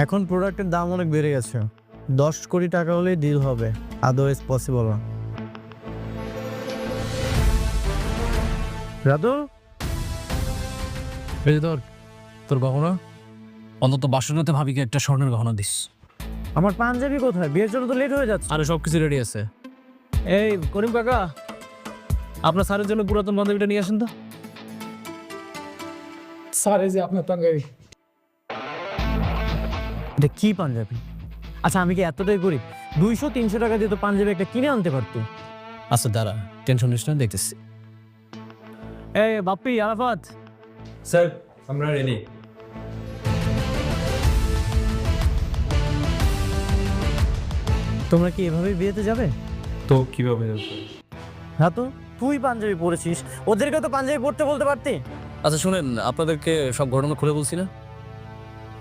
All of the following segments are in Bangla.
এখন প্রোডাক্টের দাম অনেক বেড়ে গেছে, 10 কোটি টাকা হলেই ডিল হবে, আদারওয়াইজ পসিবল না। রাতু, এই যে তোর গহনা, অন্তত বাসনাতে ভাবিকে একটা স্বর্ণের গহনা দিস। আমার পাঞ্জাবি কোথায়? বিয়ের জন্য তো লেট হয়ে যাচ্ছে। আরে সব কিছু রেডি আছে। এই করিম কাকা, আপনার স্যারের জন্য পুরাতন বান্ধবীটা নিয়ে আসেন তো। স্যার এই যে আপনার পাঞ্জাবি। এটা কি পাঞ্জাবি? আচ্ছা আমি কি এতটাই গরিব? 200-300 টাকা দিয়ে তো পাঞ্জাবি একটা কিনে আনতে পারতো। আচ্ছা দাঁড়া, টেনশন নিস না, দেখতেছি। এই বাপ্পি, আরাফাত, স্যার আমরা রেডি। তোমরা কি এভাবেই বিয়েতে যাবে? তো কিভাবে যাবে? রাতু, তুই পাঞ্জাবি পরেছিস, ওদেরকে তো পাঞ্জাবি পরতে বলতে পারতি। আচ্ছা শুনেন, আপনাদেরকে সব ঘটনা খুলে বলছি না।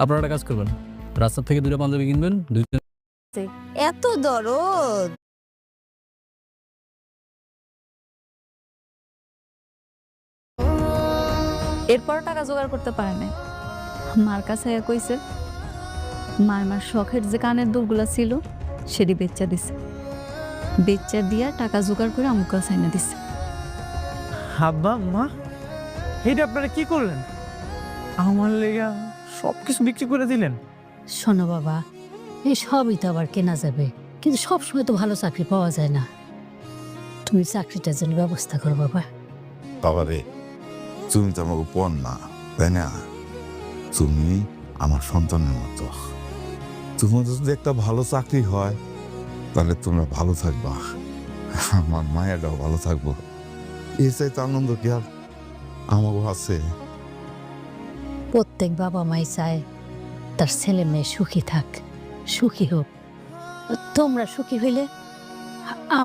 আপনারা একটা কাজ করবেন, রাস্তা থেকে 2টা পাঞ্জাবি কিনবেন, 2টা এত দরদ। এরপর টাকা জোগাড় করতে পারে না, মার কাছে কইছে মার শখের যে কানের দুলগুলা ছিল সেটি বেচা দিছে, বেচা দিয়া টাকা জোগাড় করে আমার কাছে এনে দিছে। আব্বা মা, এটা আপনারা কি করলেন? আমার লেগা সবকিছু বিক্রি করে দিলেন? শোনো বাবা, এই সবই তো আবার কেনা যাবে, কিন্তু সবসময় তো ভালো চাকরি পাওয়া যায় না। তুমি চাকরিটার জন্য ব্যবস্থা করো বাবা। বাবা রে, তুমি তো আমাকে পণ না, তাই না? তুমি আমার সন্তানের মতো। তোমার যদি একটা ভালো চাকরি হয় তাহলে তোমরা ভালো থাকবা, আমার মায়েরাও ভালো থাকবো। এর চাইতে আনন্দ কি আর আমাকে আছে? প্রত্যেক বাবা মাই চায় তার ছেলে মেয়ে সুখী থাক, সুখী হোক। তোমরা সুখী হইলে